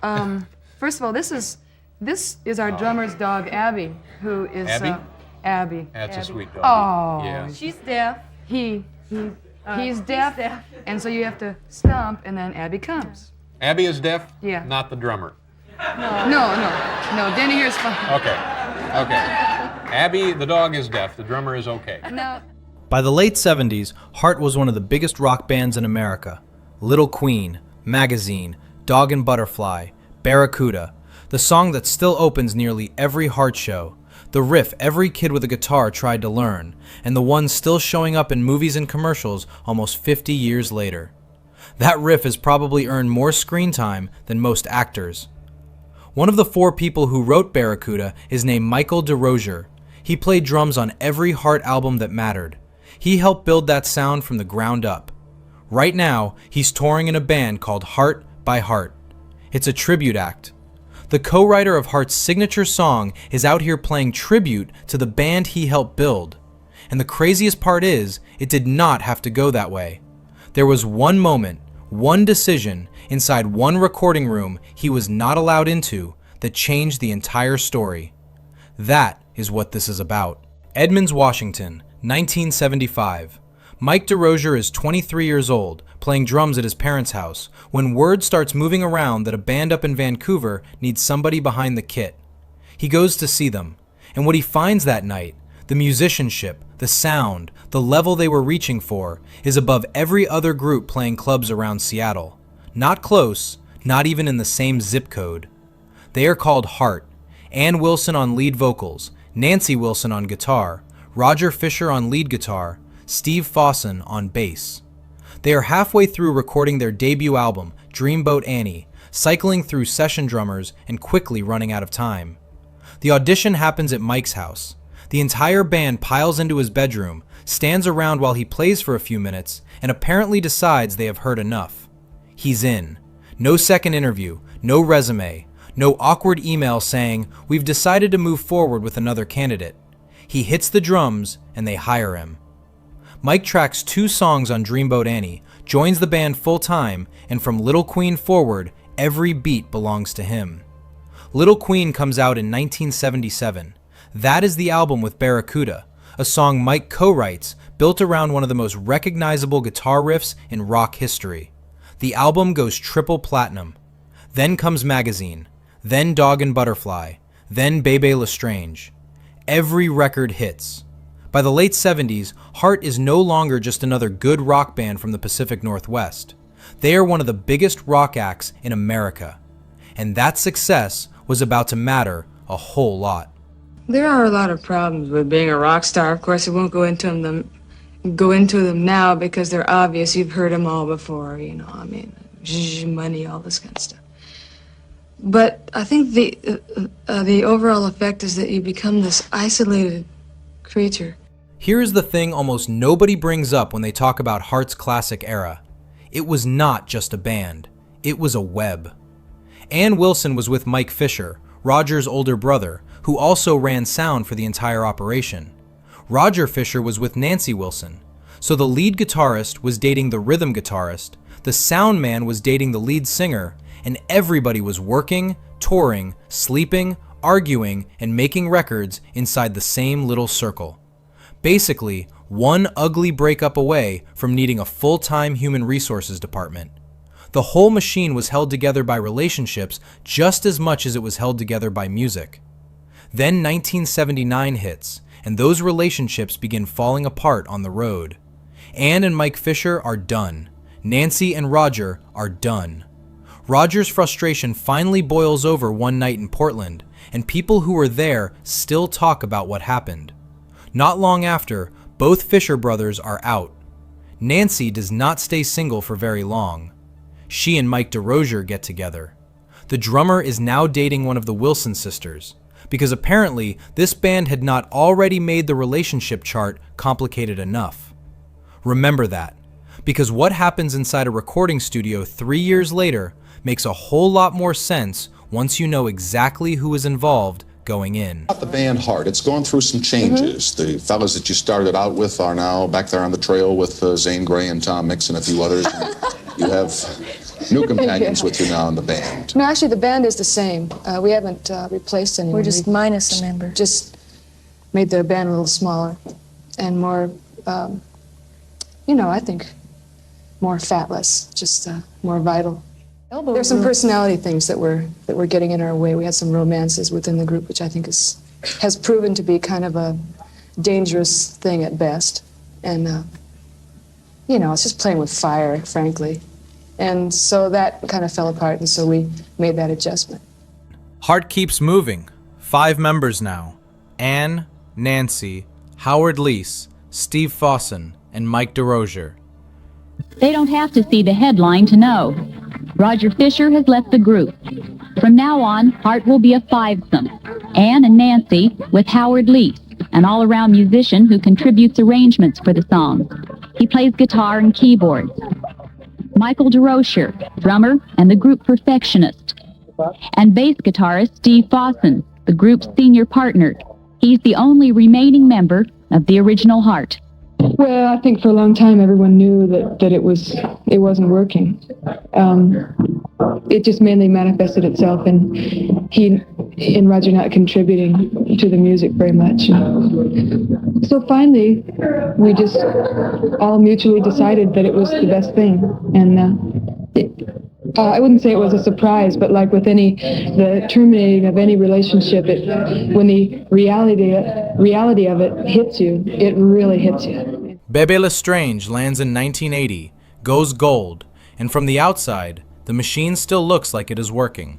First of all, this is our drummer's dog, Abby, who is Abby? Abby. That's a sweet dog. Oh, Yeah. She's deaf. He's deaf, and so you have to stomp, and then Abby comes. Abby is deaf? Yeah. Not the drummer. No. Denny here's fine. Okay. Abby, the dog, is deaf. The drummer is okay. No. By the late 70s, Heart was one of the biggest rock bands in America. Little Queen, Magazine, Dog and Butterfly, Barracuda, the song that still opens nearly every Heart show, the riff every kid with a guitar tried to learn, and the one still showing up in movies and commercials almost 50 years later. That riff has probably earned more screen time than most actors. One of the 4 people who wrote Barracuda is named Michael DeRosier. He played drums on every Heart album that mattered. He helped build that sound from the ground up. Right now, he's touring in a band called Heart by Heart. It's a tribute act. The co-writer of Heart's signature song is out here playing tribute to the band he helped build. And the craziest part is, it did not have to go that way. There was one moment, one decision, inside one recording room he was not allowed into that changed the entire story. That is what this is about. Edmonds, Washington, 1975. Mike DeRosier is 23 years old, playing drums at his parents' house, when word starts moving around that a band up in Vancouver needs somebody behind the kit. He goes to see them, and what he finds that night, the musicianship, the sound, the level they were reaching for, is above every other group playing clubs around Seattle. Not close, not even in the same zip code. They are called Heart. Ann Wilson on lead vocals, Nancy Wilson on guitar, Roger Fisher on lead guitar, Steve Fossen on bass. They are halfway through recording their debut album, Dreamboat Annie, cycling through session drummers and quickly running out of time. The audition happens at Mike's house. The entire band piles into his bedroom, stands around while he plays for a few minutes, and apparently decides they have heard enough. He's in. No second interview, no resume, no awkward email saying, "We've decided to move forward with another candidate." He hits the drums, and they hire him. Mike tracks 2 songs on Dreamboat Annie, joins the band full-time, and from Little Queen forward, every beat belongs to him. Little Queen comes out in 1977. That is the album with Barracuda, a song Mike co-writes built around one of the most recognizable guitar riffs in rock history. The album goes triple platinum. Then comes Magazine, then Dog and Butterfly, then Bebe Lestrange. Every record hits. By the late 70s, Heart is no longer just another good rock band from the Pacific Northwest. They are one of the biggest rock acts in America. And that success was about to matter a whole lot. There are a lot of problems with being a rock star. Of course, I won't go into them now because they're obvious. You've heard them all before, money, all this kind of stuff. But I think the overall effect is that you become this isolated creature. Here is the thing almost nobody brings up when they talk about Heart's classic era. It was not just a band. It was a web. Ann Wilson was with Mike Fisher, Roger's older brother, who also ran sound for the entire operation. Roger Fisher was with Nancy Wilson. So the lead guitarist was dating the rhythm guitarist, the sound man was dating the lead singer, and everybody was working, touring, sleeping, arguing, and making records inside the same little circle. Basically, one ugly breakup away from needing a full-time human resources department. The whole machine was held together by relationships just as much as it was held together by music. Then 1979 hits, and those relationships begin falling apart on the road. Ann and Mike Fisher are done. Nancy and Roger are done. Roger's frustration finally boils over one night in Portland, and people who were there still talk about what happened. Not long after, both Fisher brothers are out. Nancy does not stay single for very long. She and Mike DeRosier get together. The drummer is now dating one of the Wilson sisters, because apparently this band had not already made the relationship chart complicated enough. Remember that, because what happens inside a recording studio 3 years later makes a whole lot more sense once you know exactly who is involved going in. About the band Heart, it's gone through some changes. The fellas that you started out with are now back there on the trail with Zane Grey and Tom Mix and a few others. And you have new companions with you now in the band? No, actually, the band is the same. We haven't replaced anyone. We're just minus a member. Just made the band a little smaller and more, you know, I think more fatless, just more vital. There's some personality things that were getting in our way. We had some romances within the group, which I think has proven to be kind of a dangerous thing at best. And, you know, it's just playing with fire, frankly. And so that kind of fell apart, and so we made that adjustment. Heart keeps moving. 5 members now. Ann, Nancy, Howard Leese, Steve Fossen, and Mike DeRosier. They don't have to see the headline to know. Roger Fisher has left the group. From now on, Hart will be a 5-some. Ann and Nancy with Howard Leese, an all-around musician who contributes arrangements for the songs. He plays guitar and keyboards. Michael DeRosier, drummer and the group perfectionist. And bass guitarist Steve Fossen, the group's senior partner. He's the only remaining member of the original Hart. Well, I think for a long time everyone knew that it wasn't working. It just mainly manifested itself in Roger not contributing to the music very much. So finally, we just all mutually decided that it was the best thing. And I wouldn't say it was a surprise, but like with the terminating of any relationship, when the reality of it hits you, it really hits you. Bebe Lestrange lands in 1980, goes gold, and from the outside, the machine still looks like it is working.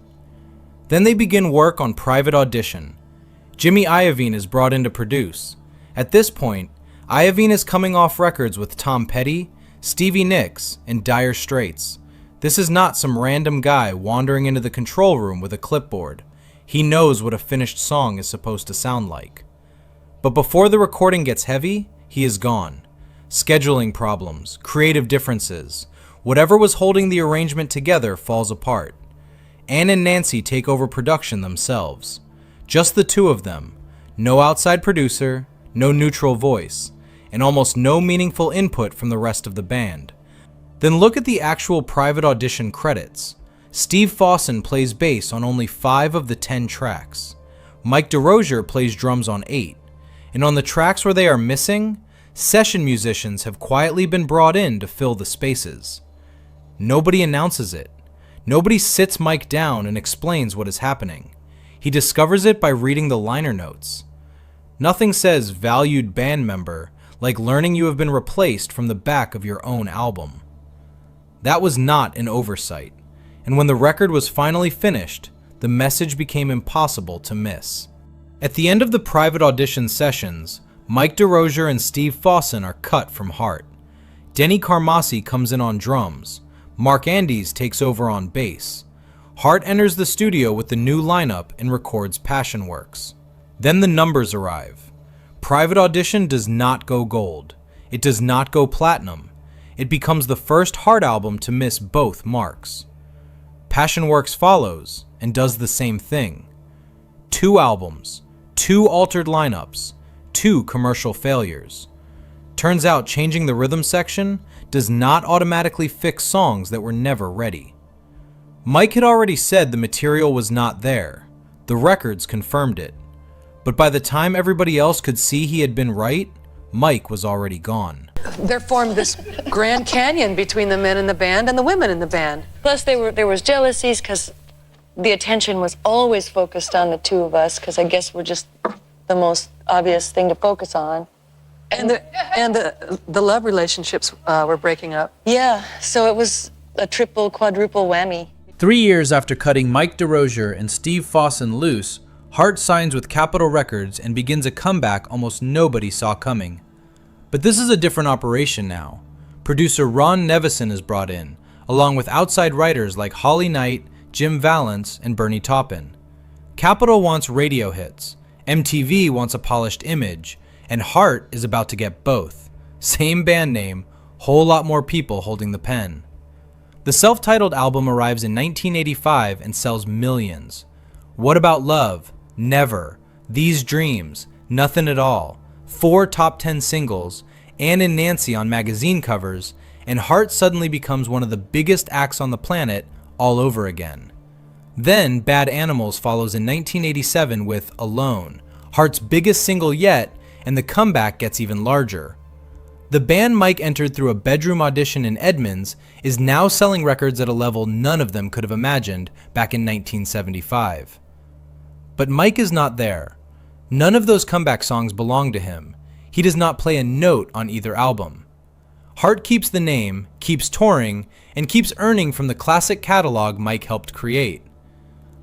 Then they begin work on Private Audition. Jimmy Iovine is brought in to produce. At this point, Iovine is coming off records with Tom Petty, Stevie Nicks, and Dire Straits. This is not some random guy wandering into the control room with a clipboard. He knows what a finished song is supposed to sound like. But before the recording gets heavy, he is gone. Scheduling problems, creative differences, whatever was holding the arrangement together falls apart. Ann and Nancy take over production themselves. Just the two of them. No outside producer, no neutral voice, and almost no meaningful input from the rest of the band. Then look at the actual Private Audition credits. Steve Fossen plays bass on only 5 of the 10 tracks. Mike DeRosier plays drums on 8. And on the tracks where they are missing, session musicians have quietly been brought in to fill the spaces. Nobody announces it. Nobody sits Mike down and explains what is happening. He discovers it by reading the liner notes. Nothing says valued band member like learning you have been replaced from the back of your own album. That was not an oversight, and when the record was finally finished, the message became impossible to miss. At the end of the Private Audition sessions, Mike DeRosier and Steve Fossen are cut from Hart. Denny Carmassi comes in on drums. Mark Andes takes over on bass. Hart enters the studio with the new lineup and records Passion Works. Then the numbers arrive. Private Audition does not go gold. It does not go platinum. It becomes the first Hart album to miss both marks. Passion Works follows and does the same thing. 2 albums, 2 altered lineups, 2 commercial failures. Turns out changing the rhythm section does not automatically fix songs that were never ready. Mike had already said the material was not there. The records confirmed it. But by the time everybody else could see he had been right, Mike was already gone. There formed this grand canyon between the men in the band and the women in the band. Plus, there was jealousies because the attention was always focused on the two of us, because I guess we're just the most obvious thing to focus on. And the love relationships were breaking up. Yeah, so it was a triple, quadruple whammy. 3 years after cutting Mike DeRosier and Steve Fossen loose, Hart signs with Capitol Records and begins a comeback almost nobody saw coming. But this is a different operation now. Producer Ron Nevison is brought in, along with outside writers like Holly Knight, Jim Valance, and Bernie Taupin. Capitol wants radio hits, MTV wants a polished image, and Hart is about to get both. Same band name, whole lot more people holding the pen. The self-titled album arrives in 1985 and sells millions. What About Love? Never. These Dreams? Nothing at all. 4 top 10 singles, Ann and Nancy on magazine covers, and Hart suddenly becomes one of the biggest acts on the planet all over again. Then Bad Animals follows in 1987 with Alone, Hart's biggest single yet, and the comeback gets even larger. The band Mike entered through a bedroom audition in Edmonds is now selling records at a level none of them could have imagined back in 1975. But Mike is not there. None of those comeback songs belong to him. He does not play a note on either album. Hart keeps the name, keeps touring, and keeps earning from the classic catalog Mike helped create.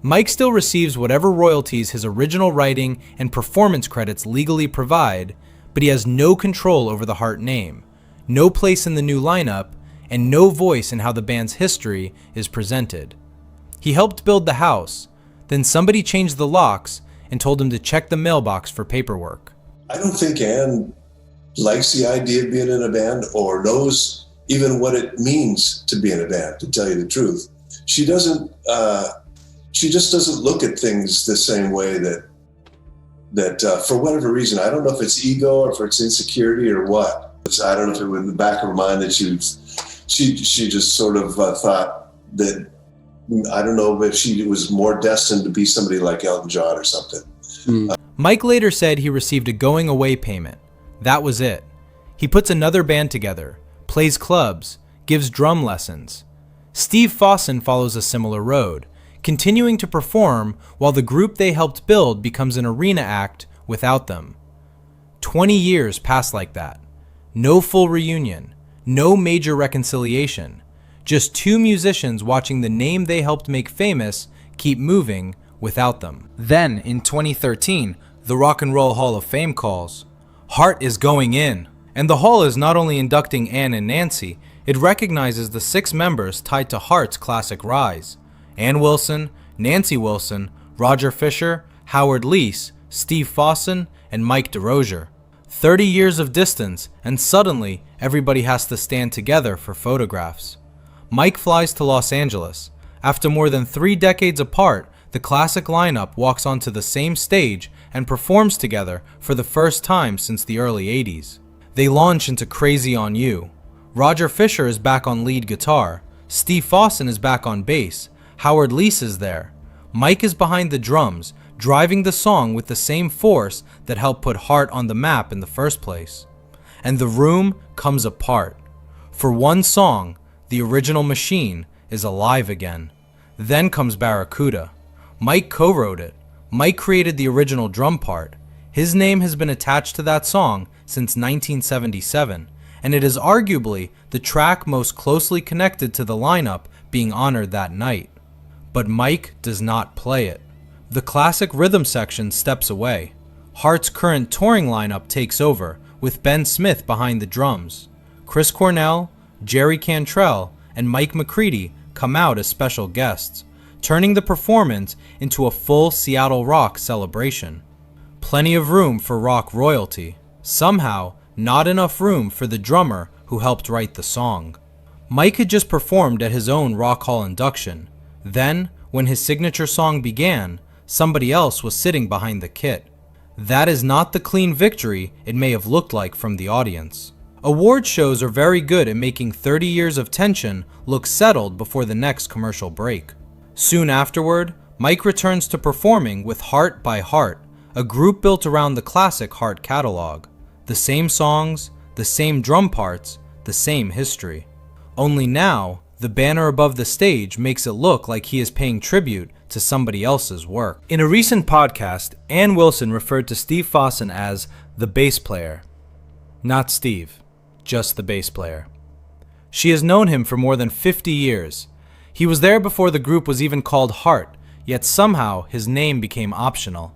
Mike still receives whatever royalties his original writing and performance credits legally provide, but he has no control over the Hart name, no place in the new lineup, and no voice in how the band's history is presented. He helped build the house, then somebody changed the locks and told him to check the mailbox for paperwork. I don't think Ann likes the idea of being in a band or knows even what it means to be in a band, to tell you the truth. She just doesn't look at things the same way that for whatever reason, I don't know if it's ego or if it's insecurity or what. I don't know if it was in the back of her mind that she just sort of thought that, I don't know if she was more destined to be somebody like Elton John or something. Mike later said he received a going away payment. That was it. He puts another band together, plays clubs, gives drum lessons. Steve Fossen follows a similar road, continuing to perform while the group they helped build becomes an arena act without them. 20 years pass like that. No full reunion, no major reconciliation. Just two musicians watching the name they helped make famous keep moving without them. Then, in 2013, the Rock and Roll Hall of Fame calls. Hart is going in. And the hall is not only inducting Ann and Nancy, it recognizes the 6 members tied to Hart's classic rise. Ann Wilson, Nancy Wilson, Roger Fisher, Howard Leese, Steve Fossen, and Mike DeRosier. 30 years of distance, and suddenly everybody has to stand together for photographs. Mike flies to Los Angeles. After more than 3 decades apart, the classic lineup walks onto the same stage and performs together for the first time since the early 80s. They launch into Crazy on You. Roger Fisher is back on lead guitar. Steve Fossen is back on bass. Howard Leese is there. Mike is behind the drums, driving the song with the same force that helped put Hart on the map in the first place. And the room comes apart. For one song, the original Machine is alive again. Then comes Barracuda. Mike co-wrote it. Mike created the original drum part. His name has been attached to that song since 1977, and it is arguably the track most closely connected to the lineup being honored that night. But Mike does not play it. The classic rhythm section steps away. Hart's current touring lineup takes over, with Ben Smith behind the drums. Chris Cornell, Jerry Cantrell, and Mike McCready come out as special guests, turning the performance into a full Seattle rock celebration. Plenty of room for rock royalty. Somehow, not enough room for the drummer who helped write the song. Mike had just performed at his own Rock Hall induction. Then, when his signature song began, somebody else was sitting behind the kit. That is not the clean victory it may have looked like from the audience. Award shows are very good at making 30 years of tension look settled before the next commercial break. Soon afterward, Mike returns to performing with Heart by Heart, a group built around the classic Heart catalog. The same songs, the same drum parts, the same history. Only now, the banner above the stage makes it look like he is paying tribute to somebody else's work. In a recent podcast, Ann Wilson referred to Steve Fossen as the bass player. Not Steve, just the bass player. She has known him for more than 50 years. He was there before the group was even called Heart, yet somehow his name became optional.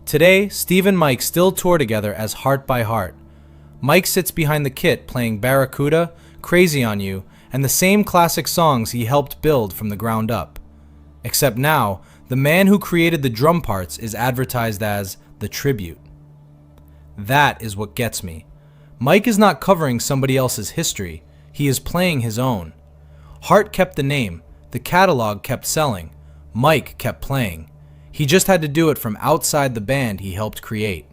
Today, Steve and Mike still tour together as Heart by Heart. Mike sits behind the kit playing Barracuda, Crazy on You, and the same classic songs he helped build from the ground up. Except now, the man who created the drum parts is advertised as the tribute. That is what gets me. Mike is not covering somebody else's history, he is playing his own. Hart kept the name, the catalog kept selling, Mike kept playing. He just had to do it from outside the band he helped create.